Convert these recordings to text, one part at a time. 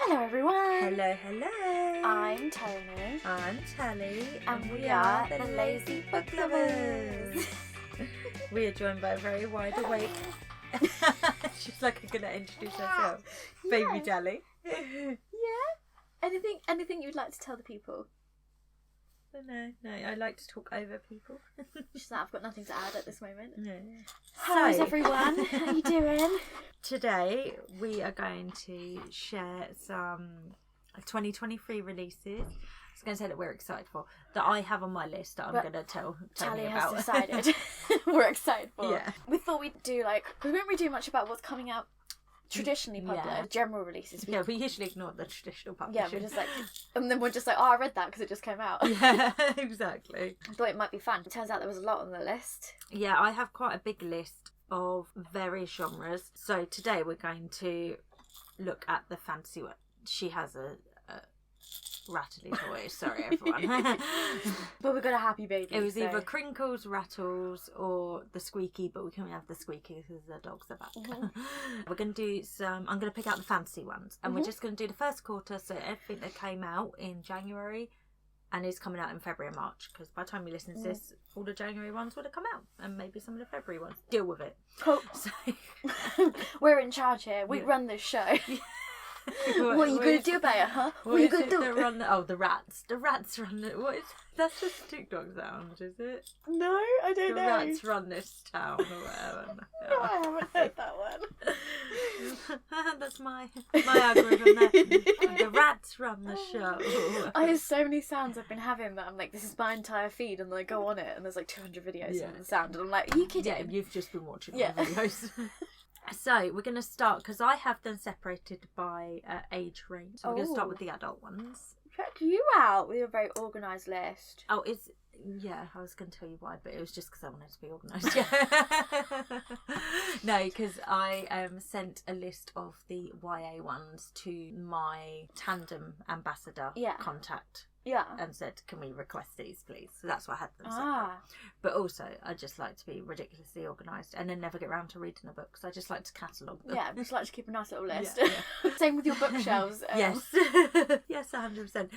Hello everyone! Hello, hello! I'm Tony. I'm Tally. And we are the Lazy Book Lovers. We are joined by a very wide awake... She's like going to introduce herself. Yeah. Baby Tally. Yeah? Anything you'd like to tell the people? No, I like to talk over people. She's like, I've got nothing to add at this moment. No. How's everyone? How you doing? Today we are going to share some 2023 releases. I was going to say that we're excited for, that I have on my list that I'm going to tell Tally you has about. decided we're excited for. Yeah. We thought we'd do we won't really do much about what's coming out traditionally published, general releases. We usually ignore the traditional publishing. Yeah, we're just and then we're just like, oh, I read that because it just came out. Yeah, exactly. I thought it might be fun. It turns out there was a lot on the list. Yeah, I have quite a big list of various genres. So today we're going to look at the fantasy one. She has a rattly toy. Sorry, everyone. But we got a happy baby. It was either Crinkles, Rattles, or the Squeaky, but we can't have the Squeaky because the dogs are back. Mm-hmm. We're going to do some... I'm going to pick out the fantasy ones. And we're just going to do the first quarter, so everything that came out in January and is coming out in February and March. Because by the time you listen to this, all the January ones would have come out. And maybe some of the February ones. Deal with it. Cool. So... We're in charge here. We run this show. What are you going to do about it, huh? What are you going to do? The rats. The rats run it. What is... That's just TikTok sound, is it? No, I don't know. The rats run this town or whatever. No, I haven't heard that one. That's my algorithm there. The rats run the show. I have so many sounds I've been having that I'm like, this is my entire feed, and then I go on it and there's like 200 videos of the sound, and I'm like, are you kidding? Yeah, you've just been watching my videos. So we're going to start, because I have them separated by age range. So we're going to start with the adult ones. Check you out with your very organised list. Oh, yeah, I was going to tell you why, but it was just because I wanted to be organised. No, because I sent a list of the YA ones to my tandem ambassador contact. Yeah. And said, can we request these, please? So that's why I had them separate. But also, I just like to be ridiculously organised and then never get round to reading a book, so I just like to catalogue them. Yeah, I just like to keep a nice little list. Yeah. Same with your bookshelves. Yes. Yes, 100%.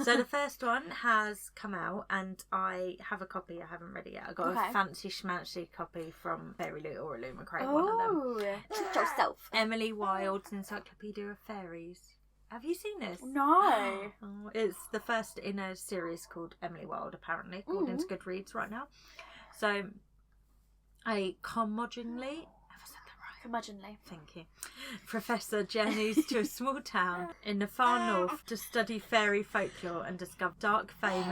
So the first one has come out, and I have a copy. I haven't read it yet. I got a fancy schmancy copy from Fairy Loot or Illuma Crate, one of them. Treat yourself. Emily Wilde's Encyclopedia of Fairies. Have you seen this? No. Oh, it's the first in a series called Emily Wilde, apparently, according to Goodreads right now. So, a curmudgeonly... Have I said that right? Curmudgeonly. Thank you. Professor journeys to a small town in the far north to study fairy folklore and discovers dark fey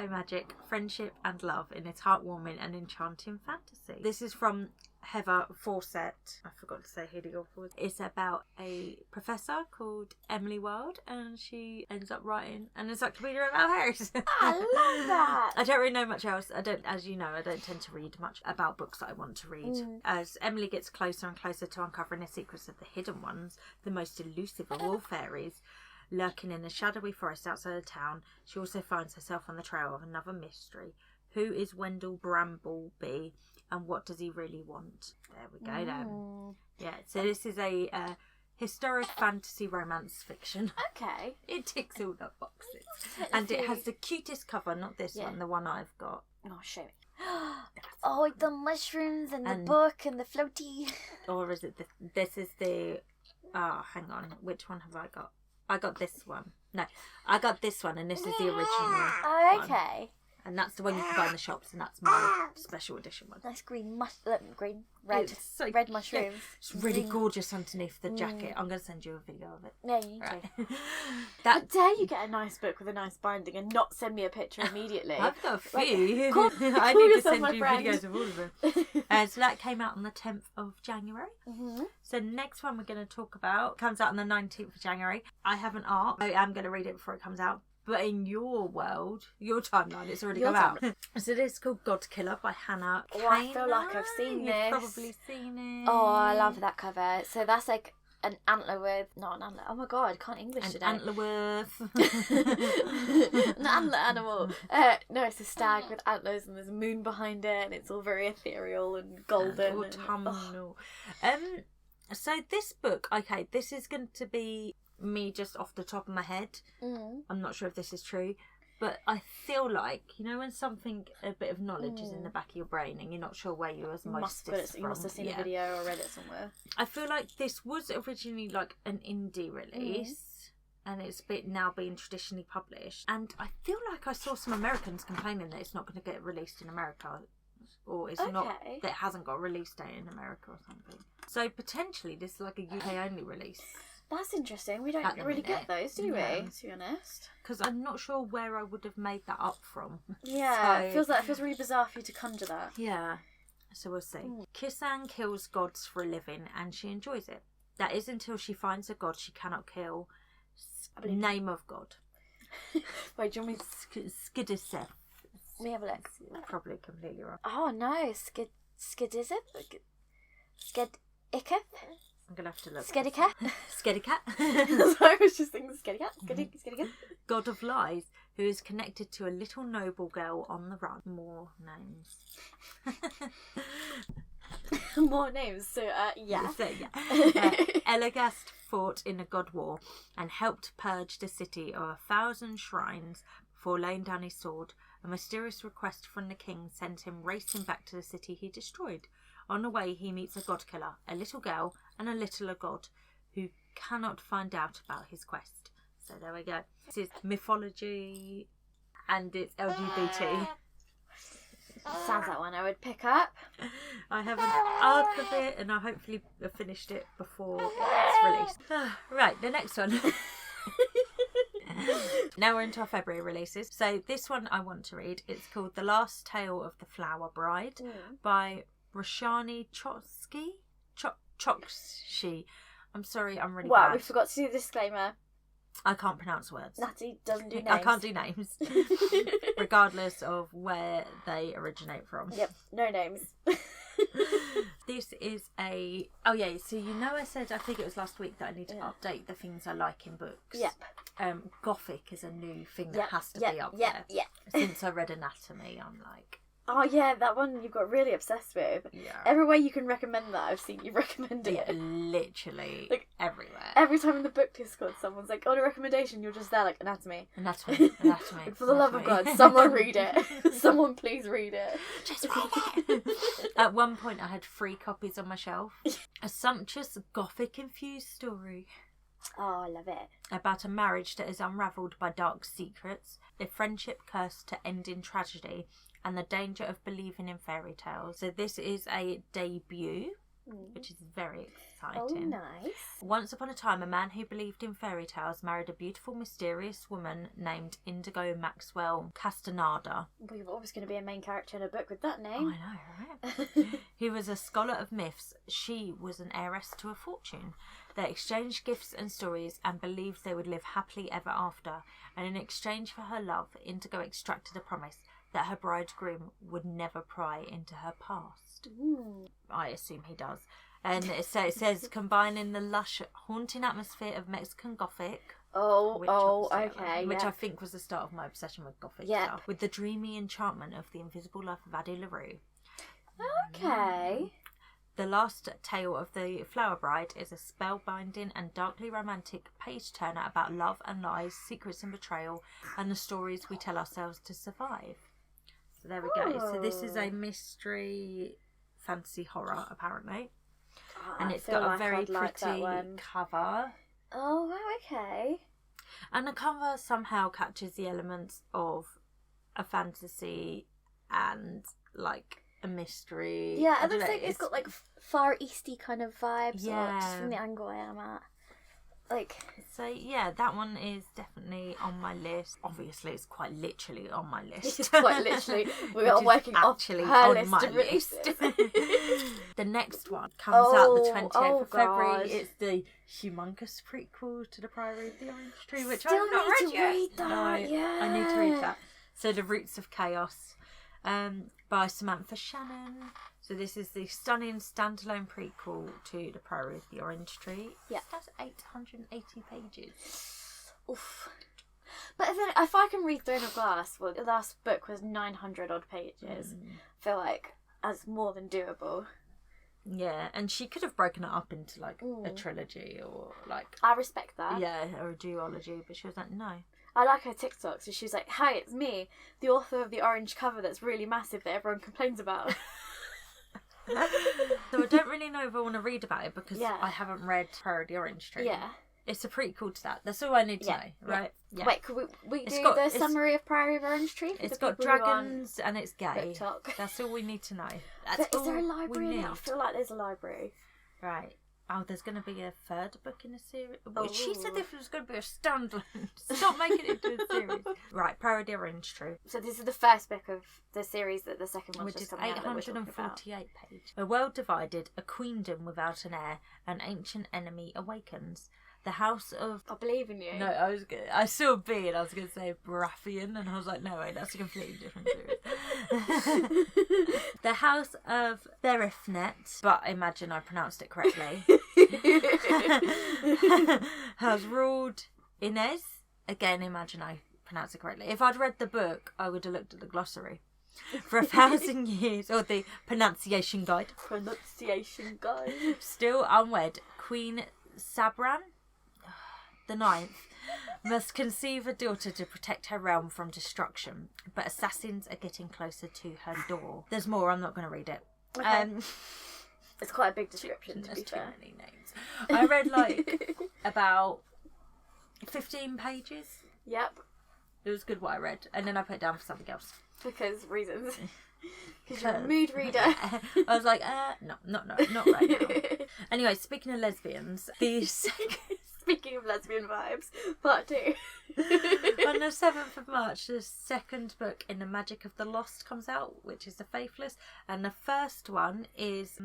magic, friendship and love in its heartwarming and enchanting fantasy. This is from Heather Fawcett. I forgot to say who the author was. It's about a professor called Emily Wilde, and she ends up writing an encyclopedia about fairies. I love that. I don't really know much else. As you know, I don't tend to read much about books that I want to read. As Emily gets closer and closer to uncovering the secrets of the hidden ones, the most elusive of all fairies, lurking in the shadowy forest outside the town, she also finds herself on the trail of another mystery. Who is Wendell Brambleby, and what does he really want? There we go then. Yeah, so this is a historic fantasy romance fiction. Okay. It ticks all the boxes. And it has the cutest cover, not this one, the one I've got. Oh, show me. Oh, the mushrooms and the book and the floaty. Or is it this is the... Oh, hang on. Which one have I got? I got this one. No, I got this one, and this is the original Oh, okay. one. And that's the one you can buy in the shops, and that's my special edition one. Nice red mushrooms. Yeah, it's really gorgeous underneath the jacket. I'm going to send you a video of it. Yeah, you do. How dare you get a nice book with a nice binding and not send me a picture immediately? I've got a few. I need to send you videos of all of them. So that came out on the 10th of January. So next one we're going to talk about comes out on the 19th of January. I have an art. I am going to read it before it comes out. But in your world, your timeline, it's already come out. So this is called God Killer by Hannah Kainer. Oh, I feel like I've seen this. You've probably seen it. Oh, I love that cover. So that's like an antler with... Not an antler. Oh my god, I can't English today. Antler with... An antler animal. No, it's a stag with antlers and there's a moon behind it and it's all very ethereal and golden. And autumnal. So this book, okay, this is going to be me just off the top of my head. I'm not sure if this is true, but I feel like, you know, when a bit of knowledge is in the back of your brain and you're not sure where you You must have seen a video or read it somewhere. I feel like this was originally like an indie release, and it's now being traditionally published. And I feel like I saw some Americans complaining that it's not going to get released in America, or that it hasn't got a release date in America or something. So potentially this is like a UK only release. That's interesting. We don't really get those, do we? To be honest, because I'm not sure where I would have made that up from. Yeah, it feels really bizarre for you to conjure that. Yeah, so we'll see. Kisan kills gods for a living, and she enjoys it. That is until she finds a god she cannot kill. Name of god. Wait, do you want me to... Skidiseth. Let me have a look. Probably completely wrong. Oh no, Skidiseth? Skedicat? I'm going to have to look. Skedicat? Skedicat. Sorry, I was just thinking Skedicat. Skedicat. God of Lies, who is connected to a little noble girl on the run. More names. More names, so yeah. Elagast fought in a god war and helped purge the city of 1,000 shrines before laying down his sword. A mysterious request from the king sent him racing back to the city he destroyed. On the way, he meets a god killer, a little girl, and a littler god who cannot find out about his quest. So there we go. This is mythology and it's LGBT. Sounds like one I would pick up. I have an arc of it and I hopefully have finished it before it's released. Right, the next one. Now we're into our February releases. So this one I want to read. It's called The Last Tale of the Flower Bride by Roshani Chokshi. I'm sorry, I'm really bad. We forgot to do the disclaimer. I can't pronounce words. Natty doesn't do names. I can't do names. Regardless of where they originate from. Yep, no names. This is a... Oh yeah, so you know I said, I think it was last week, that I need to update the things I like in books. Yep. Gothic is a new thing that has to be up there. Yeah. Since I read Anatomy, I'm like... Oh yeah, that one you got really obsessed with. Yeah. Every way you can recommend that, I've seen you recommend it. Literally, like, everywhere. Every time in the book Discord, someone's like, "Oh, a recommendation," you're just there like Anatomy. Like, for the love of God, someone read it. Someone please read it. Just read it. At one point, I had 3 copies on my shelf. A sumptuous Gothic-infused story. Oh, I love it. About a marriage that is unravelled by dark secrets, a friendship cursed to end in tragedy, and the danger of believing in fairy tales. So this is a debut, which is very exciting. Oh, nice. Once upon a time, a man who believed in fairy tales married a beautiful, mysterious woman named Indigo Maxwell Castaneda. Well, you're always going to be a main character in a book with that name. Oh, I know, right? He was a scholar of myths. She was an heiress to a fortune. They exchanged gifts and stories and believed they would live happily ever after. And in exchange for her love, Indigo extracted a promise that her bridegroom would never pry into her past. I assume he does. And it says combining the lush, haunting atmosphere of Mexican Gothic. Okay. Which I think was the start of my obsession with Gothic stuff. With the dreamy enchantment of the invisible life of Addie LaRue. Okay. The Last Tale of the Flower Bride is a spellbinding and darkly romantic page-turner about love and lies, secrets and betrayal, and the stories we tell ourselves to survive. So there we go. So this is a mystery fantasy horror, apparently. And it's got a very pretty cover. Oh, wow, okay. And the cover somehow captures the elements of a fantasy and, like, a mystery. Yeah, it looks like it's got, like, Far Easty kind of vibes. Yeah. Just from the angle I am at. Like, so yeah, that one is definitely on my list. Obviously, it's quite literally on my list. It's quite literally. We are working off her list of releases. The next one comes out the 20th of February. It's the humongous prequel to The Priory of the Orange Tree, which I've not read yet. I need to read that. So The Roots of Chaos, by Samantha Shannon. So this is the stunning standalone prequel to The Priory of the Orange Tree. Yeah. That's 880 pages. Oof. But then, if I can read Throne of Glass, well, the last book was 900 odd pages. I feel like that's more than doable. Yeah, and she could have broken it up into like a trilogy or like. I respect that. Yeah, or a duology, but she was like, no. I like her TikTok, so she's like, "Hi, it's me, the author of the orange cover that's really massive that everyone complains about." So I don't really know if I want to read about it because Yeah. I haven't read Prairie the Orange Tree. Yeah. It's a prequel to that. That's all I need to know, right? Yeah. Wait, could we do got- the summary of Prairie of Orange Tree? For It's the got people who aren't dragons and it's gay. book talk? That's all we need to know. Is That's there a all library we in need. it? I feel like there's a library. Right. Oh, there's going to be a third book in a series. Oh. She said this was going to be a standalone. Stop making it into a series. Right, Prairie the Orange Tree. So this is the first book of the series that the second one's Which just is coming out that we're talking about. 848 pages. A world divided, a queendom without an heir, an ancient enemy awakens. The house of... I believe in you. No, I saw a B and I was going to say Baratheon and I was like, no, wait, that's a completely different series. The house of Berifnet, but I imagine I pronounced it correctly, has ruled Inez. Again, imagine I pronounced it correctly. If I'd read the book, I would have looked at the glossary. For 1,000 years, or the pronunciation guide. Pronunciation guide. Still unwed, Queen Sabran, the ninth, must conceive a daughter to protect her realm from destruction, but assassins are getting closer to her door. There's more, I'm not going to read it. Okay. It's quite a big description, to be There's too fair. many names. I read like about 15 pages. Yep, It was good what I read, and then I put it down for something else. because reasons. Because you're a mood reader. I was like, no, not right now. Anyway, speaking of lesbians, the Speaking of lesbian vibes, part 2. on the 7th of March, the second book in the Magic of the Lost comes out, which is The Faithless, and the first one is,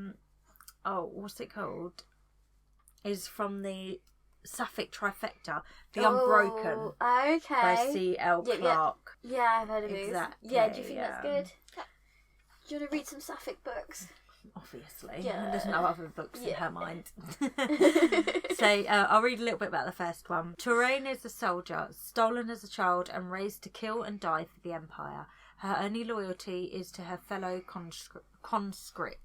what's it called? Is from the Sapphic Trifecta, The Unbroken, by Okay. C.L. Clarke. Yeah, I've heard of these. Exactly, Yeah, do you think that's yeah. good? Do you want to read some Sapphic books? Obviously, Yeah. there's no other books in Yeah. her mind. So I'll read a little bit about the first one. Touraine is a soldier, stolen as a child and raised to kill and die for the Empire. Her only loyalty is to her fellow conscript.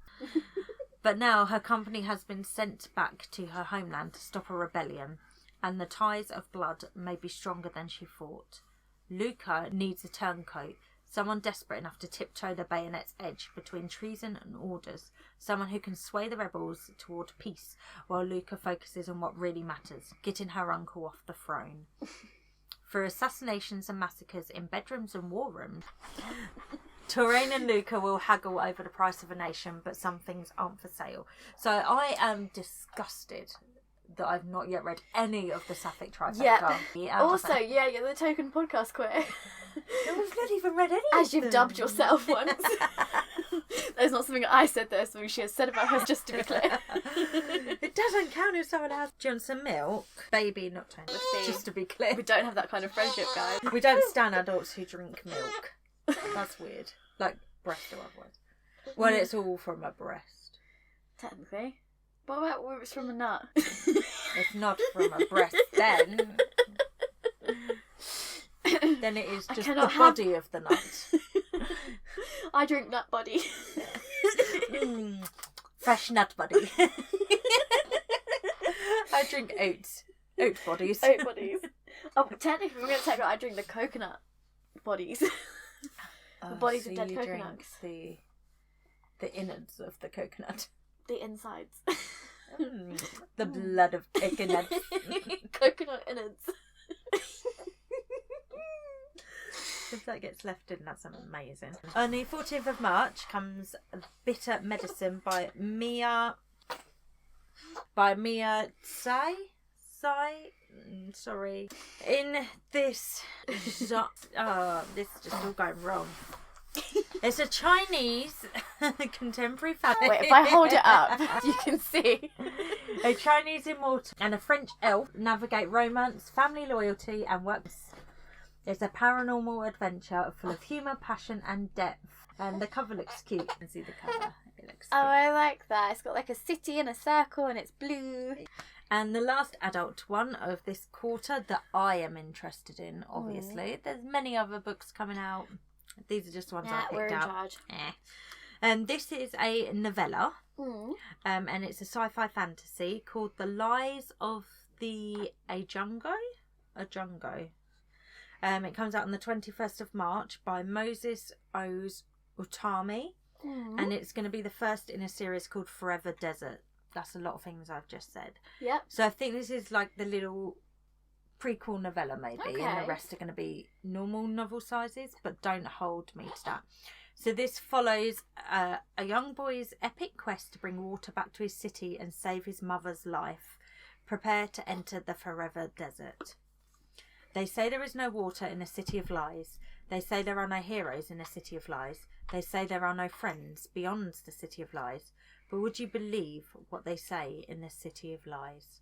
But now her company has been sent back to her homeland to stop a rebellion, and the ties of blood may be stronger than she thought. Luca needs a turncoat, someone desperate enough to tiptoe the bayonet's edge between treason and orders, someone who can sway the rebels toward peace while Luca focuses on what really matters, getting her uncle off the throne. For assassinations and massacres in bedrooms and war rooms, Touraine and Luca will haggle over the price of a nation, but some things aren't for sale. So I am disgusted that I've not yet read any of the Sapphic Trifecta. Yeah. Also, you're the token podcast queer. I've not even read any As of you've them. dubbed yourself once. That's not something I said, that's something she has said about her, just to be clear. It doesn't count if someone else. Do you want some milk? Baby, not tiny. Just to be clear. We don't have that kind of friendship, guys. We don't stand adults who drink milk. That's weird. Like breast or otherwise. Well, it's all from a breast. Technically. What about when it's from a nut? It's not from a breast then. Then it is just the body of the nut. I drink nut body. Fresh nut body. I drink oats. Oat bodies. Oat bodies. Oh, but technically, we're going to take it. I drink the coconut bodies. The bodies so of dead you coconuts. drink the innards of the coconut. The insides. The blood of coconut. Coconut innards. If that gets left in, that's amazing. On the 14th of March comes Bitter Medicine by Mia Tsai. Sorry. In this... this is just all going wrong. It's a Chinese contemporary fantasy. Wait, if I hold it up, you can see. A Chinese immortal and a French elf navigate romance, family loyalty, and work. It's a paranormal adventure full of humour, passion, and depth. And the cover looks cute. You can see the cover. It looks Oh, cute. I like that. It's got like a city and a circle, and it's blue. And the last adult one of this quarter that I am interested in, obviously. There's many other books coming out. These are just ones I Yeah, picked we're in out. charge. And this is a novella And it's a sci-fi fantasy called The Lies of the Ajungo. It comes out on the 21st of March by Moses Oz Utami, and it's going to be the first in a series called Forever Desert. That's a lot of things I've just said. Yep. So I think this is like the little prequel novella maybe, and the rest are going to be normal novel sizes, but don't hold me to that. So this follows a young boy's epic quest to bring water back to his city and save his mother's life. Prepare to enter the Forever Desert. They say there is no water in a city of lies. They say there are no heroes in a city of lies. They say there are no friends beyond the city of lies. But would you believe what they say in the city of lies?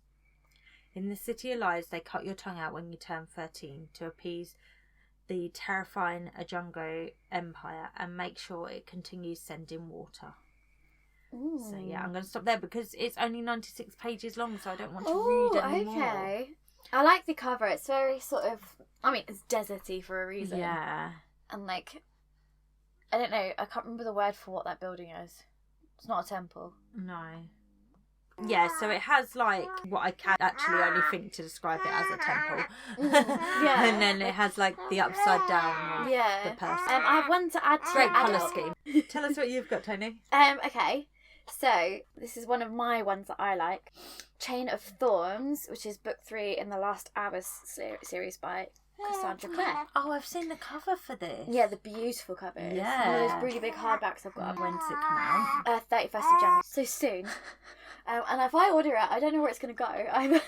In the city of lies, they cut your tongue out when you turn 13 to appease the terrifying Ajungo Empire and make sure it continues sending water. Ooh. So yeah, I'm going to stop there because it's only 96 pages long, so I don't want to read anymore. Okay. I like the cover. It's very sort of, I mean, it's deserty for a reason. Yeah. And like, I don't know, I can't remember the word for what that building is. It's not a temple. No. Yeah, so it has like what I can actually only think to describe it as a temple. Yeah. And then it has like the upside down of the person. I have one to add to Great it. colour scheme. Tell us what you've got, Tony. Okay. So this is one of my ones that I like. Chain of Thorns, which is book 3 in the Last Hours series by Cassandra Clare. Oh, I've seen the cover for this. Yeah, the beautiful cover. Yeah. One of those really big hardbacks I've got. When's it come out? 31st of January. So soon. And if I order it, I don't know where it's going to go.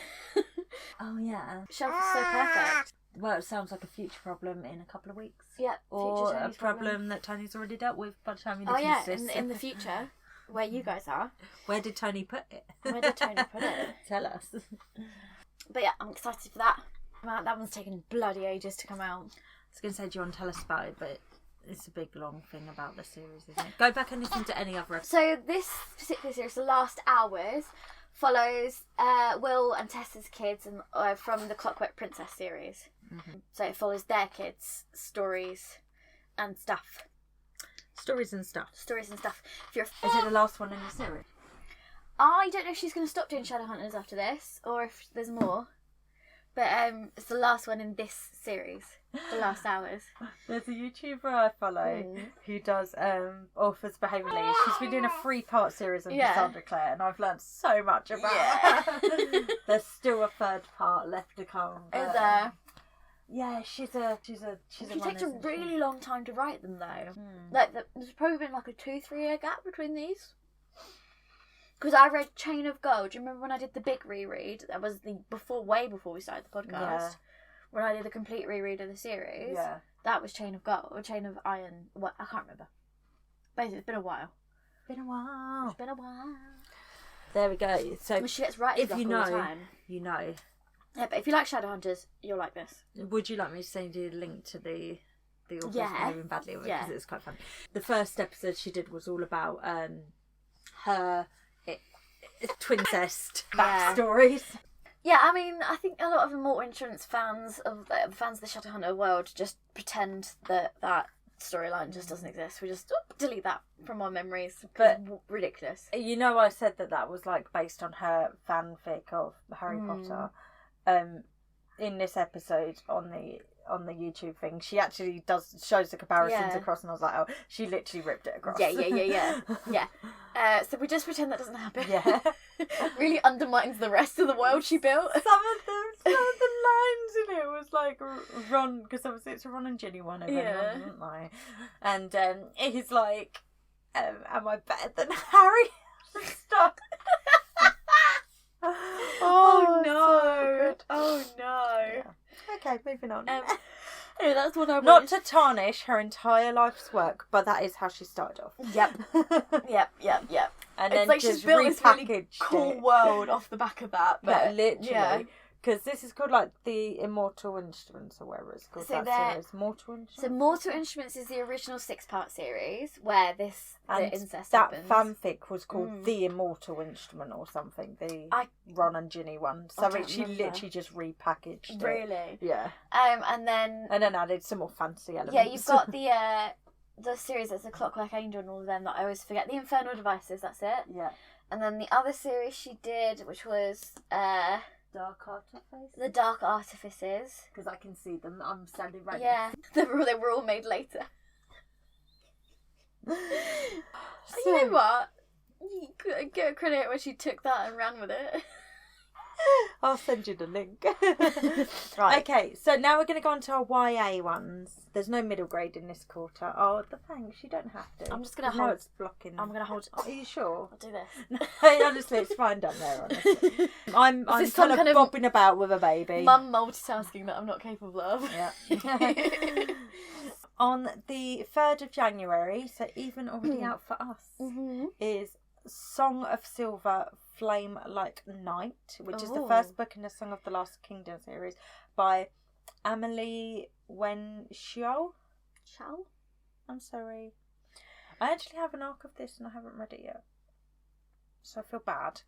Oh, yeah. Shelf is so perfect. Well, it sounds like a future problem in a couple of weeks. Yeah. Or a problem that Tony's already dealt with by the time you listen to this. In the future, where you guys are. Where did Tony put it? Where did Tony put it? Tell us. But yeah, I'm excited for that. That one's taken bloody ages to come out. I was going to say, do you want to tell us about it? But it's a big, long thing about the series, isn't it? Go back and listen to any other episode. So this particular series, The Last Hours, follows Will and Tessa's kids and from the Clockwork Princess series. Mm-hmm. So it follows their kids' stories and stuff. Stories and stuff. If you're Is it the last one in the series? I don't know if she's going to stop doing Shadowhunters after this, or if there's more. But it's the last one in this series, The Last Hours. There's a YouTuber I follow who does authors behaviourally. She's been doing a 3-part series on Cassandra Clare, and I've learned so much about her. There's still a 3rd part left to come. Is there? Yeah, she's a. She takes a really long time to write them though. Like there's probably been like a 2-3 year gap between these. Because I read Chain of Gold. Do you remember when I did the big reread? That was way before we started the podcast. Yeah. When I did the complete reread of the series. Yeah. That was Chain of Gold or Chain of Iron. What, I can't remember. Basically, it's been a while. It's been a while. There we go. So when she gets writing if you know, all the time. You know. Yeah, but if you like Shadowhunters, you'll like this. Would you like me to send you the link to the author's behaving badly? Because it's quite fun. The first episode she did was all about her twincest backstories. Yeah, I mean, I think a lot of Immortal Instruments fans of the Shadowhunter world just pretend that storyline just doesn't exist. We just delete that from our memories. But ridiculous. You know, I said that was like based on her fanfic of Harry Potter. In this episode on the YouTube thing, she actually shows the comparisons across, and I was like, oh, she literally ripped it across. Yeah. So we just pretend that doesn't happen. Yeah. Really undermines the rest of the world she built. Some of the lines in it was like Ron, because obviously it's a Ron and Ginny one, if anyone doesn't know. And he's like, am I better than Harry? Stop. Oh no! So oh no! Yeah. Okay, moving on. Anyway, that's what I Not to tarnish her entire life's work, but that is how she started off. Yep. And then it's like she's built this really cool world off the back of that. But literally, because this is called like the Immortal Instruments, or whatever it's called. So that series, Mortal Instruments. So Mortal Instruments is the original 6-part series where the incest that happens. fanfic was called The Immortal Instrument or something. The Ron and Ginny one. So she literally just repackaged it. Really? Yeah. And then added some more fancy elements. Yeah, you've got the the series that's a Clockwork Angel and all of them that I always forget. The Infernal Devices, that's it. Yeah. And then the other series she did, which was Dark Artifice. The Dark Artifices. Because I can see them. I'm standing right Yeah. They were all made later. So, you know what? You give credit when she took that and ran with it. I'll send you the link. Right. Okay, so now we're going to go on to our YA ones. There's no middle grade in this quarter. Oh, thanks. You don't have to. I'm just going to Now hold. it's blocking. I'm going to hold. Are you sure? I'll do this. Honestly, it's fine down there, honestly. I'm this some kind of bobbing about with a baby. Mum multitasking that I'm not capable of. Yeah. On the 3rd of January, so even already out for us, is Song of Silver, Flame Like Night, which is the first book in the Song of the Last Kingdom series by Amelie Wen-Xiao. I'm sorry. I actually have an arc of this and I haven't read it yet. So I feel bad.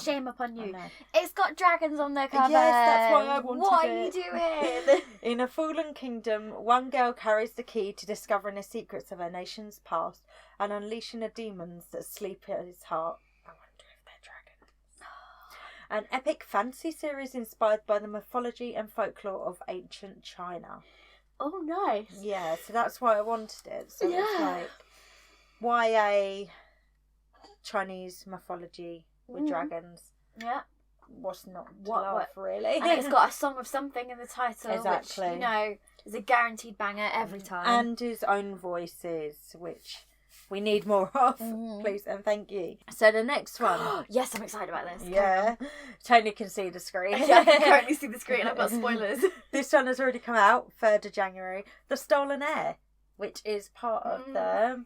Shame upon you. It's got dragons on their cover. Yes, that's why I wanted What it. are you doing? In a fallen kingdom, one girl carries the key to discovering the secrets of her nation's past and unleashing the demons that sleep in his heart. I wonder if they're dragons. An epic fantasy series inspired by the mythology and folklore of ancient China. Oh, nice. Yeah, so that's why I wanted it. So it's like YA Chinese mythology with dragons. Yeah. What's not to love, really? And it's got a song of something in the title, Exactly. which, you know, is a guaranteed banger every time. And his own voices, which we need more of, please and thank you. So the next one. Yes, I'm excited about this. Yeah. Tony can see the screen. Yeah, I can currently see the screen. I've got spoilers. This one has already come out, 3rd of January. The Stolen Heir, which is part of the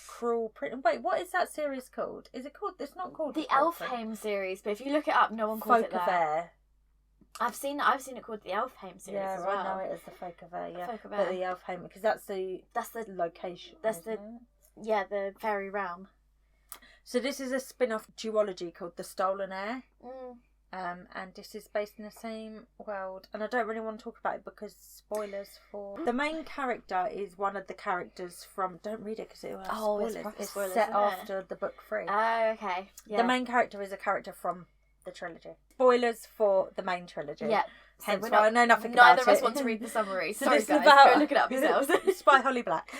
Cruel Print. Wait, what is that series called? Is it called? It's not called the Elfheim series, but if you look it up, no one calls it that. Folk of Air. I've seen it called the Elfheim series as well. Yeah, I know it is the Folk of Air. Yeah, Folk of but Air. the Elfheim because that's the location. That's the fairy realm. So this is a spin-off duology called The Stolen Heir. And this is based in the same world, and I don't really want to talk about it because spoilers for the main character is one of the characters from. Don't read it because it will have spoilers. It's spoilers, set after the book 3. Oh, okay. Yeah. The main character is a character from the trilogy. Spoilers for the main trilogy. Yeah. Hence why I know nothing about it. Neither of us want to read the summary. So Sorry, this guys. is about, Go look it up yourselves. It's by Holly Black.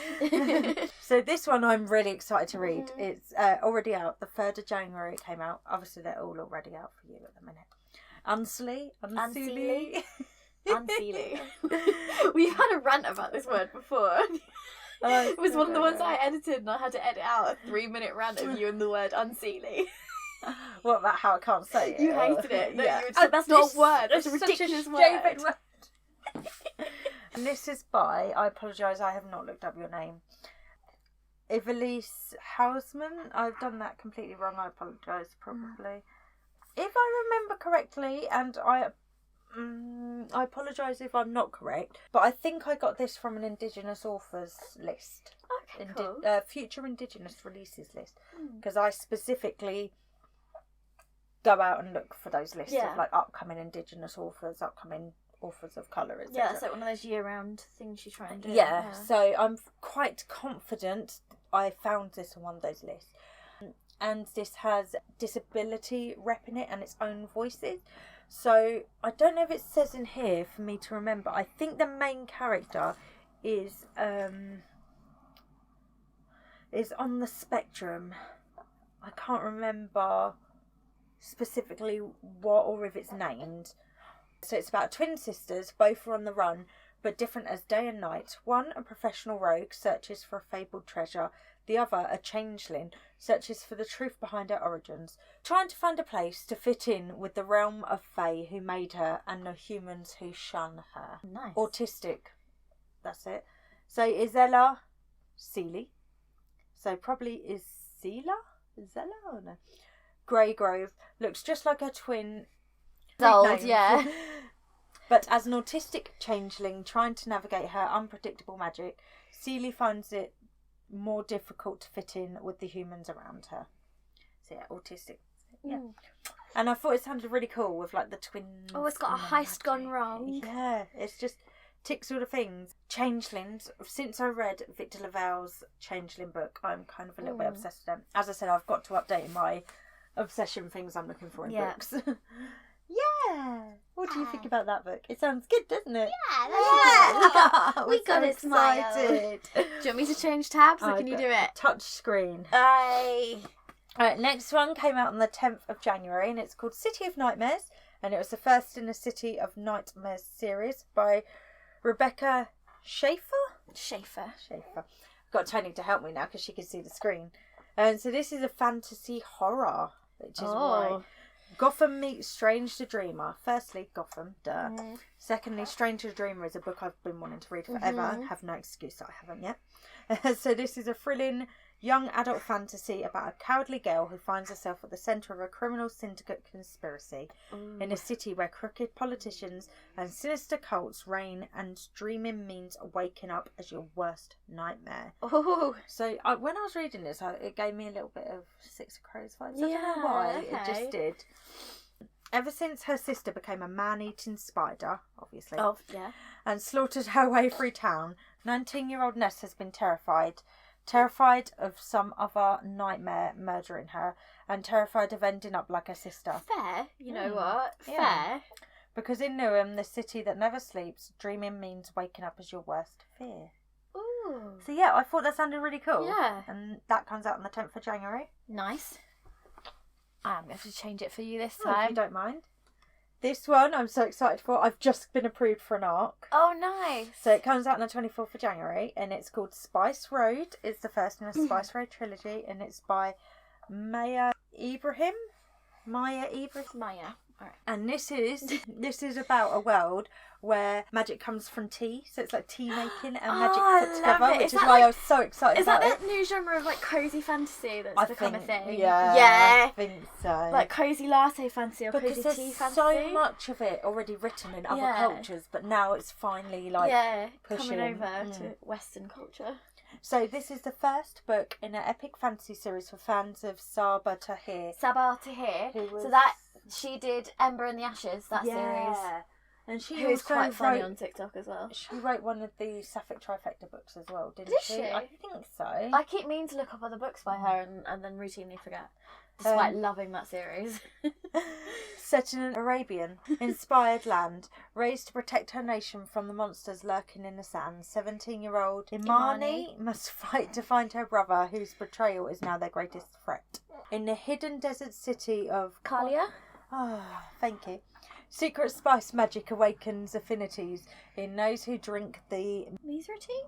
So this one I'm really excited to read. It's already out. The 3rd of January it came out. Obviously they're all already out for you at the minute. Unseelie. We've had a rant about this word before. It was one of the ones I edited and I had to edit out a 3-minute rant of you and the word unseelie. What about how I can't say it? You hated it. No, yeah. you said that's not a word. That's a ridiculous word. And this is by, I apologise, I have not looked up your name. Evelise Hausman. I've done that completely wrong. I apologise, probably. If I remember correctly, and I apologise if I'm not correct, but I think I got this from an Indigenous authors list. Okay, cool. Future Indigenous releases list. Because I specifically go out and look for those lists of like upcoming Indigenous authors, upcoming authors of colour, etc. Yeah, it's like one of those year-round things you try and do. Yeah, so I'm quite confident I found this on one of those lists. And this has disability rep in it and its own voices. So I don't know if it says in here for me to remember. I think the main character is on the spectrum. I can't remember specifically what or if it's named. So it's about twin sisters, both are on the run, but different as day and night. One, a professional rogue, searches for a fabled treasure. The other, a changeling, searches for the truth behind her origins, trying to find a place to fit in with the realm of Fae who made her and the humans who shun her. Nice. Autistic. That's it. So Isella Seeley. So probably Isella or no? Greygrove. Looks just like her twin. Old, yeah. But as an autistic changeling trying to navigate her unpredictable magic, Seeley finds it more difficult to fit in with the humans around her. So yeah, autistic. Yeah. And I thought it sounded really cool with like the twins. Oh, it's got a heist gone wrong. Yeah, it's just ticks all the things. Changelings. Since I read Victor LaValle's Changeling book, I'm kind of a little bit obsessed with them. As I said, I've got to update my obsession things I'm looking for in books. Yeah. What do you think about that book? It sounds good, doesn't it? Yeah. We got so it, Smile. excited. Do you want me to change tabs or can you do it? Touch screen. Aye. Alright, next one came out on the 10th of January and it's called City of Nightmares, and it was the first in the City of Nightmares series by Rebecca Schaefer. Got Tony to help me now because she can see the screen. And so this is a fantasy horror, which is why Gotham meets Strange the Dreamer. Firstly, Gotham, duh. Secondly, Strange the Dreamer is a book I've been wanting to read forever. Have no excuse that I haven't yet. So this is a thrilling young adult fantasy about a cowardly girl who finds herself at the centre of a criminal syndicate conspiracy in a city where crooked politicians and sinister cults reign, and dreaming means waking up as your worst nightmare. So when I was reading this, it gave me a little bit of Six of Crows vibes. I don't know why, it just did. Ever since her sister became a man-eating spider, obviously, and slaughtered her way through town, 19-year-old Ness has been terrified of some other nightmare murdering her, and terrified of ending up like her sister. Fair, you know what? Yeah. Fair. Because in Newham, the city that never sleeps, dreaming means waking up as your worst fear. Ooh. So yeah, I thought that sounded really cool. Yeah. And that comes out on the 10th of January. Nice. I'm going to change it for you this If time. you don't mind. This one I'm so excited for. I've just been approved for an ARC. Oh, nice. So it comes out on the 24th of January and it's called Spice Road. It's the first in a Spice Road trilogy and it's by Maya Ibrahim. Alright. And this is about a world where magic comes from tea, so it's like tea making and magic put together, which is why I was so excited about it. Is that that new genre of like cozy fantasy that's become a thing? Yeah, I think so. Like cozy latte fantasy or because cozy there's tea fantasy. so much of it already written in other cultures, but now it's finally like pushing coming over to Western culture. So this is the first book in an epic fantasy series for fans of Sabaa Tahir. So that she did Ember in the Ashes, that series. And she Who is also quite funny wrote, on TikTok as well. She wrote one of the Sapphic Trifecta books as well, didn't she? Did she? I think so. I keep meaning to look up other books by her and then routinely forget. Despite loving that series. Set in an Arabian-inspired land, raised to protect her nation from the monsters lurking in the sand, 17-year-old Imani must fight to find her brother, whose betrayal is now their greatest threat. In the hidden desert city of Kalia? Oh, thank you. Secret spice magic awakens affinities in those who drink the Misra tea?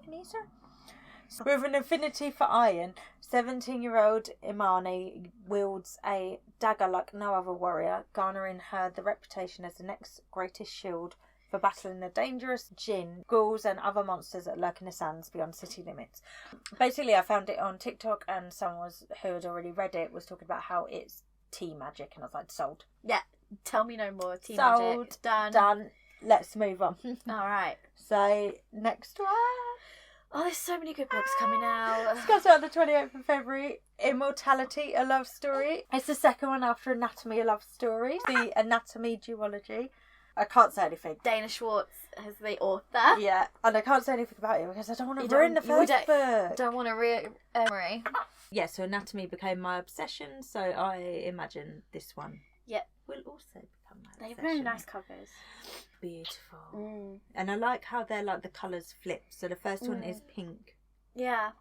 With an affinity for iron, 17-year-old Imani wields a dagger like no other warrior, garnering her the reputation as the next greatest shield for battling the dangerous jinn, ghouls and other monsters that lurk in the sands beyond city limits. Basically, I found it on TikTok and someone who had already read it was talking about how it's tea magic, and I was like, sold. Yeah, tell me no more. Tea Sold. magic. Done. Done. Let's move on. Alright. So, next one. Oh, there's so many good books coming out. This comes out on the 28th of February. Immortality, a love story. It's the second one after Anatomy, a love story. The Anatomy duology. I can't say anything. Dana Schwartz as the author. Yeah, and I can't say anything about it because I don't want to ruin the first book. Don't want to Marie. Yeah, so Anatomy became my obsession, so I imagine this one will also become my obsession. They're very nice covers. Beautiful. And I like how they're like the colours flip. So the first one is pink. Yeah.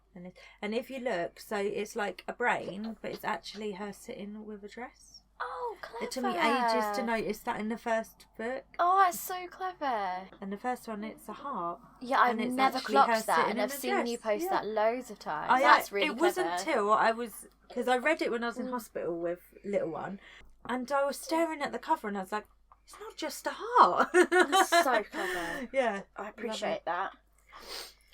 And if you look, so it's like a brain, but it's actually her sitting with a dress. Oh, clever. It took me ages to notice that in the first book. Oh, that's so clever. And the first one, it's a heart. Yeah, I've never clocked that, and I've seen you post that loads of times. That's really clever. It wasn't until I was, because I read it when I was in hospital with little one, and I was staring at the cover and I was like, it's not just a heart. That's so clever. Yeah. I appreciate that.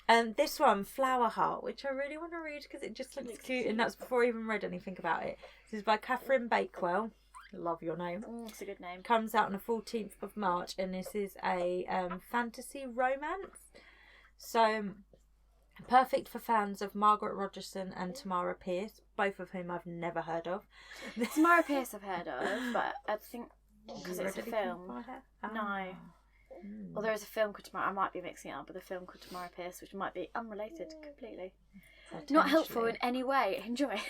And this one, Flower Heart, which I really want to read because it just looks cute, and that's before I even read anything about it. This is by Catherine Bakewell. Love your name. It's a good name. Comes out on the 14th of March, and this is a fantasy romance. So, perfect for fans of Margaret Rogerson and Tamara Pierce, both of whom I've never heard of. Tamara Pierce I've heard of, but I think because it's a film. No. Or there is a film called Tomorrow. I might be mixing it up with a film called Tomorrow Pierce, which might be unrelated completely. Not helpful in any way. Enjoy.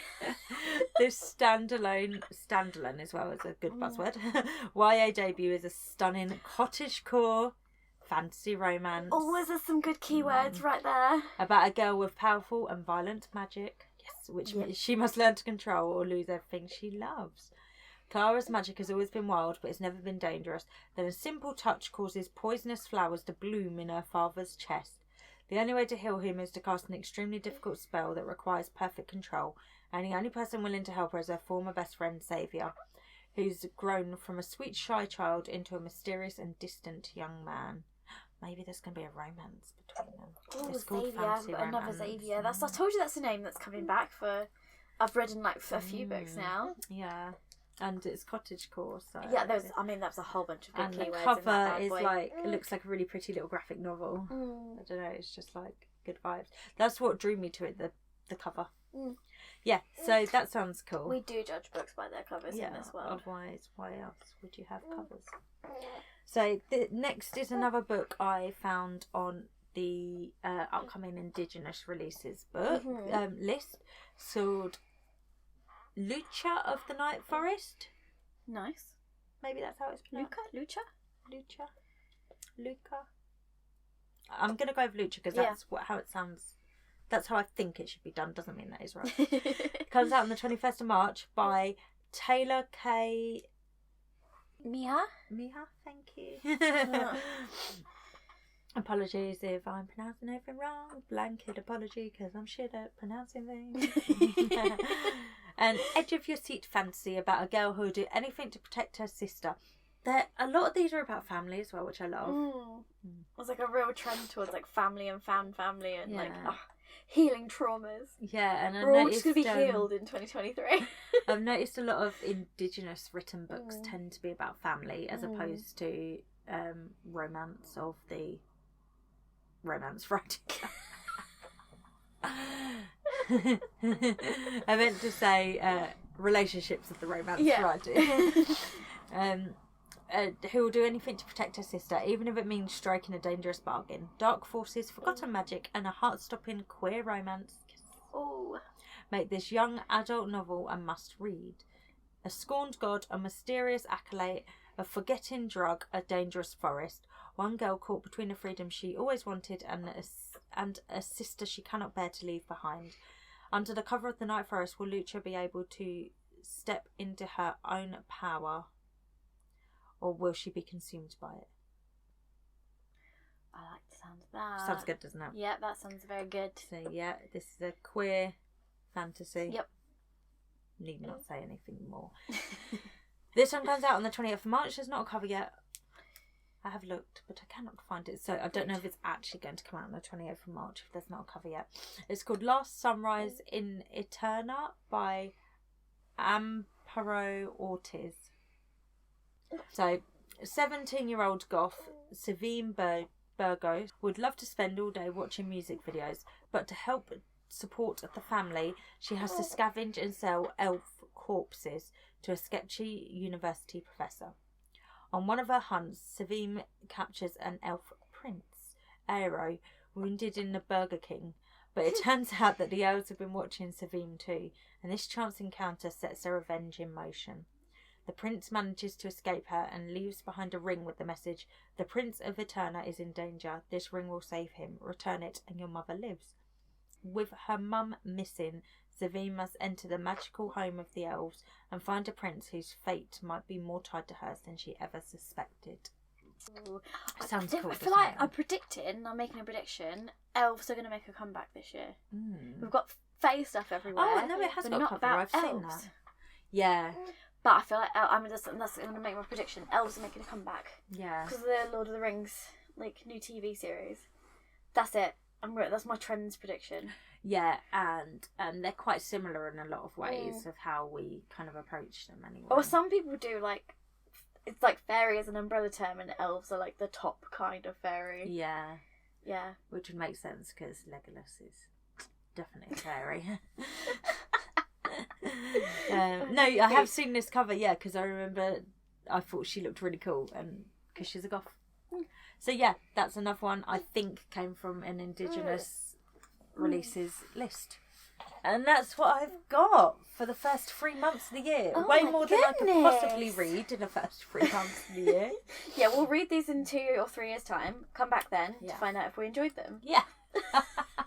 This standalone as well is a good buzzword. YA debut is a stunning cottagecore fantasy romance. Oh, there's some good keywords right there. About a girl with powerful and violent magic. Yes, which she must learn to control or lose everything she loves. Clara's magic has always been wild, but it's never been dangerous. Then a simple touch causes poisonous flowers to bloom in her father's chest. The only way to heal him is to cast an extremely difficult spell that requires perfect control, and the only person willing to help her is her former best friend, Xavier, who's grown from a sweet, shy child into a mysterious and distant young man. Maybe there's going to be a romance between them. Oh, it's called Xavier. Fantasy Another Romance. Xavier. I told you that's a name that's coming back for... I've read in like a few books now. Yeah. And it's cottagecore, so... Yeah, that's a whole bunch of good and keywords. the in cover that bad is boy. like, it looks like a really pretty little graphic novel. Mm. I don't know, it's just like good vibes. That's what drew me to it, the cover. Mm. Yeah, so that sounds cool. We do judge books by their covers in this world. Otherwise, why else would you have covers? So the next is another book I found on the upcoming Indigenous releases book list, called Lucha of the Night Forest. Nice. Maybe that's how it's pronounced. Luca. I'm gonna go with Lucha because that's how it sounds. That's how I think it should be done. Doesn't mean that is right. It comes out on the 21st of March by Taylor K. Miha, thank you. Apologies if I'm pronouncing anything wrong. Blanket apology because I'm shit at pronouncing things. An edge of your seat fantasy about a girl who will do anything to protect her sister. A lot of these are about family as well, which I love. There's like a real trend towards like family and fan family and like healing traumas. Yeah, and we're all just gonna be healed in 2023. I've noticed a lot of Indigenous written books tend to be about family as opposed to romance of the romance writing. I meant to say relationships of the romance writing. Who will do anything to protect her sister, even if it means striking a dangerous bargain. Dark forces, forgotten magic, and a heart-stopping queer romance make this young adult novel a must-read. A scorned god, a mysterious acolyte, a forgetting drug, a dangerous forest. One girl caught between a freedom she always wanted and a sister she cannot bear to leave behind. Under the cover of the Night Forest, will Lucha be able to step into her own power, or will she be consumed by it? I like the sound of that. Sounds good, doesn't it? Yeah, that sounds very good. So yeah, this is a queer fantasy. Yep. Need not say anything more. This one comes out on the 20th of March. There's not a cover yet. I have looked, but I cannot find it. So I don't know if it's actually going to come out on the 28th of March if there's not a cover yet. It's called Last Sunrise in Eterna by Amparo Ortiz. So, 17-year-old goth Savine Burgos would love to spend all day watching music videos, but to help support the family, she has to scavenge and sell elf corpses to a sketchy university professor. On one of her hunts, Savine captures an elf prince, Aero, wounded in the Burger King, but it turns out that the elves have been watching Savine too, and this chance encounter sets their revenge in motion. The prince manages to escape her and leaves behind a ring with the message, "The Prince of Eterna is in danger. This ring will save him. Return it and your mother lives." With her mum missing, Savine must enter the magical home of the elves and find a prince whose fate might be more tied to hers than she ever suspected. Ooh. Sounds cool. I feel like I'm making a prediction, elves are going to make a comeback this year. We've got fey stuff everywhere. Oh, no, it has got a cover. I've seen that. Yeah. But I feel like that's going to make my prediction. Elves are making a comeback. Yeah. Because of the Lord of the Rings, like, new TV series. That's it. That's my trends prediction. Yeah, and they're quite similar in a lot of ways of how we kind of approach them anyway. Or some people do, like, it's like fairy as an umbrella term and elves are like the top kind of fairy. Yeah. Yeah. Which would make sense because Legolas is definitely a fairy. No, I have seen this cover, because I remember I thought she looked really cool and because she's a goth. So yeah, that's another one I think came from an Indigenous releases list. And that's what I've got for the first 3 months of the year. Oh Way my more than I could goodness. possibly read in the first 3 months of the year. Yeah, we'll read these in 2 or 3 years' time. Come back then Yeah. to find out if we enjoyed them. Yeah.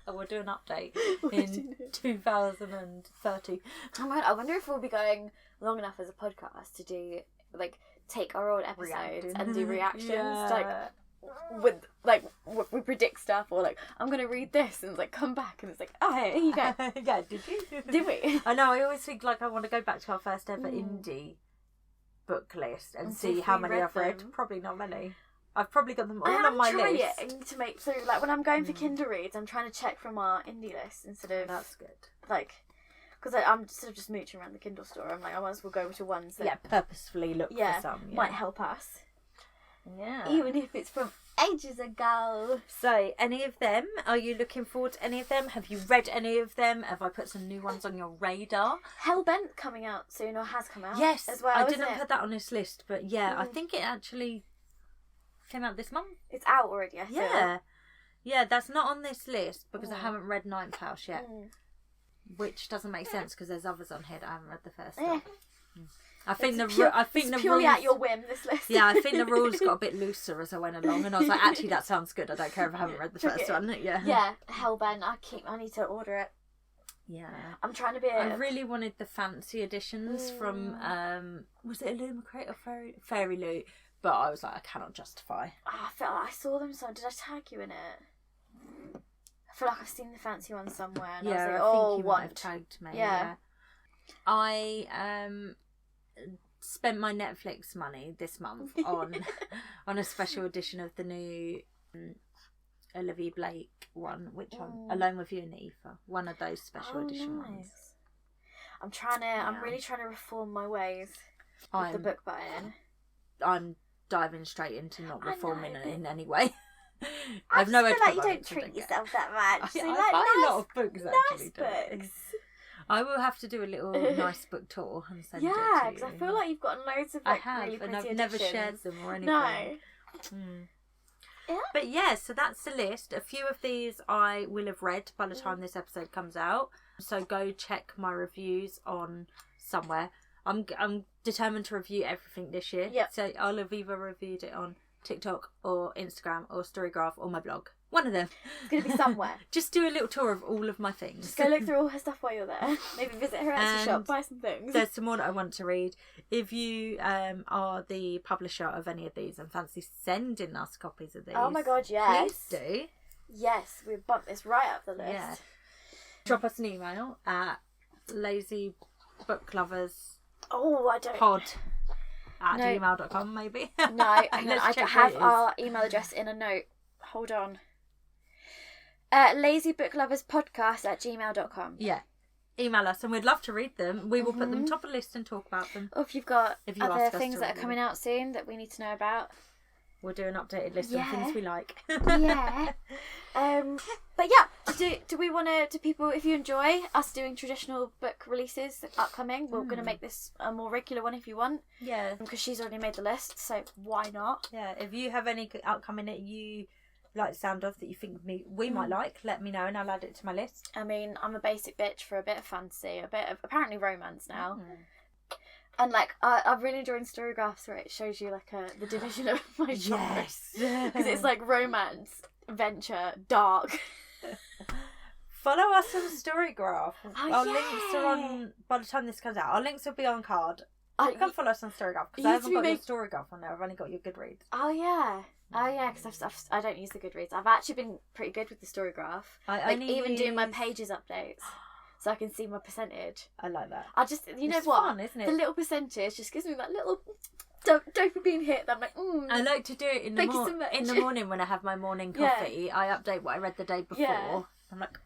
We'll do an update in 2030. Oh my God, I wonder if we'll be going long enough as a podcast to do, like, take our old episodes Reacting. and do reactions. Yeah. Like, we predict stuff, or like, I'm going to read this, and it's like, come back, and it's like, oh, here you go. Yeah, did you? Did we? I know, I always think like I want to go back to our first ever indie book list and see if how we many read I've read. them. Probably not many. I've probably got them all I on am my trying list. to make, so like when I'm going for Kindle reads, I'm trying to check from our indie list instead of That's good. like, because I'm sort of just mooching around the Kindle store. I'm like, I might as well go to ones that Yeah, purposefully look for some. Yeah. might help us, Yeah. even if it's from ages ago. So, any of them? Are you looking forward to any of them? Have you read any of them? Have I put some new ones on your radar? Hellbent coming out soon, or has come out. Yes, as well. I isn't didn't it? put that on this list, but yeah, I think it actually came out this month. It's out already. I feel. Yeah, that's not on this list because I Mm. haven't read Ninth House yet, which doesn't make sense because there's others on here that I haven't read the first one. I think It's the purely rules, at your whim. This list. yeah, I think the rules got a bit looser as I went along, and I was like, actually, that sounds good. I don't care if I haven't read the first one. Yeah. Yeah, Hellbent. I need to order it. Yeah. I'm trying to be. I really wanted the fancy editions from was it Illumicrate or Fairy Loot? But I was like, I cannot justify. I felt like I saw them somewhere. Did I tag you in it? I feel like I've seen the fancy one somewhere. And Yeah, I was like, I oh, think you might have tagged me. Yeah. I spent my Netflix money this month on a special edition of the new Olivia Blake one, which one? Alone with You and Aoife. One of those special edition ones. I'm really trying to reform my ways with the book buying. I'm diving straight into not I reforming know. it in any way. I I've no feel idea like you what don't books I treat don't get. yourself that much. So I like buy a nice, lot of books nice actually. don't I? books. I will have to do a little nice book tour and send it to Yeah, you. because I feel like you've got loads of I like have, really and pretty I've never editions. shared them or anything. No. Yeah. But yeah, so that's the list. A few of these I will have read by the time this episode comes out. So go check my reviews on somewhere. I'm determined to review everything this year. Yep. So I'll have either reviewed it on TikTok or Instagram or Storygraph or my blog. One of them. It's going to be somewhere. Just do a little tour of all of my things. Just go look through all her stuff while you're there. Maybe visit her Etsy And shop, buy some things. There's some more that I want to read. If you are the publisher of any of these and fancy sending us copies of these, Oh my God, yes. please do. Yes, we bumped this right up the list. Yeah. Drop us an email at lazybookloverspod Oh, I don't. at No. gmail.com maybe. No, hang on. Let's I check have what it is. our email address in a note. Hold on. lazybookloverspodcast@gmail.com. Yeah. Email us and we'd love to read them. We will put them top of the list and talk about them. Or if you've got If you other ask us things to that are review coming out soon that we need to know about. We'll do an updated list Yeah. of things we like. Yeah. But yeah, do we want to, do people, if you enjoy us doing traditional book releases upcoming, we're going to make this a more regular one if you want. Yeah. Because she's already made the list, so why not? Yeah, if you have any upcoming that you like the sound of that you think we might like, let me know and I'll add it to my list. I mean, I'm a basic bitch for a bit of fantasy, a bit of apparently romance now. And like, I'm really enjoying Storygraphs where it shows you like the division of my genres. Because it's like romance, adventure, dark. Follow us on Storygraph. Our yeah. links are on, by the time this comes out, our links will be on card. Oh, You can follow us on Storygraph because you I used to haven't got be your Storygraph on there, I've only got your Goodreads. Oh yeah, because I don't use the Goodreads. I've actually been pretty good with the Storygraph. I Even doing my pages updates, so I can see my percentage. I like that. I just, you know It's what, fun, isn't it? the little percentage just gives me that little dopamine hit. That I'm like, I like to do it in the, Thank you so much. in the morning when I have my morning Yeah. coffee. I update what I read the day before. Yeah. I'm like,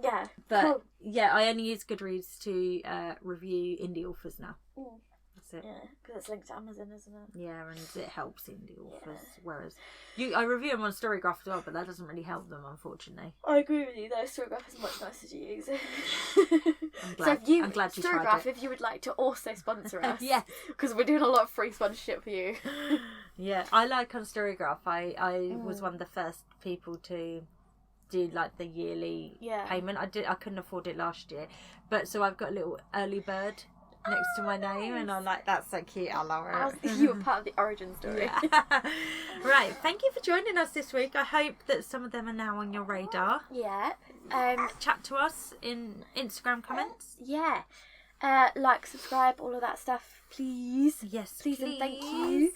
Yeah, But cool. yeah, I only use Goodreads to review indie authors now. Mm. That's it. Yeah, because it's linked to Amazon, isn't it? Yeah, and it helps indie authors. Whereas I review them on Storygraph as well, but that doesn't really help them, unfortunately. I agree with you though. Storygraph is much nicer to use. glad. if you, I'm glad you Storygraph, tried it. if you would like to also sponsor us, Yes. because we're doing a lot of free sponsorship for you. Yeah, I like on Storygraph. I was one of the first people to do like the yearly payment. I couldn't afford it last year, but so I've got a little early bird next to my name, and I'm like, that's so cute. I love it. You were part of the origin story. Yeah. Right, thank you for joining us this week. I hope that some of them are now on your radar. Yeah. Chat to us in Instagram comments. Yeah. Like, subscribe, all of that stuff, please. Yes, please. And thank you.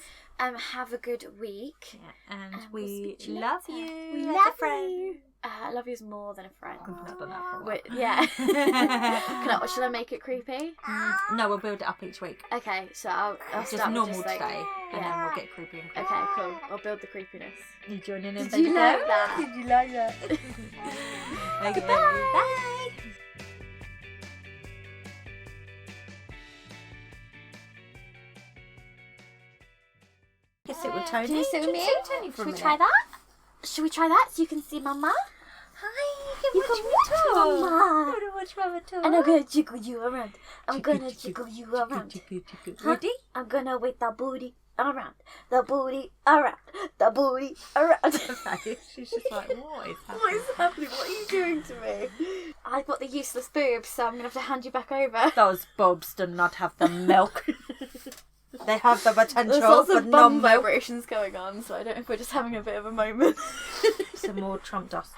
Have a good week. Yeah, and we'll we speak to you love later. you. We as love a friend. you. I love you as more than a friend. We've not done that for a while. Yeah. Should I make it creepy? No, we'll build it up each week. Okay, so I'll Just start with normal just, like, today, and then we'll get creepy and creepy. Okay, cool. I'll build the creepiness. You joining in? Did you like that? Did you like that? Okay, bye. You sit with Tony. Can you sit with me? Sit with Tony for Should a we minute. try that? Should we try that so you can see Mama? Hi, You can watch Mama. I want to watch Mama talk. And I'm gonna jiggle you around. I'm gonna jiggle you around. Ready? I'm gonna whip the booty around. The booty around. The booty around. She's just like, what is happening? What is happening? What are you doing to me? I've got the useless boobs, so I'm gonna have to hand you back over. Those bobs do not have the milk. They have the potential, There's lots but of no bum milk. vibrations going on, so I don't know if we're just having a bit of a moment. Some more Trump dust.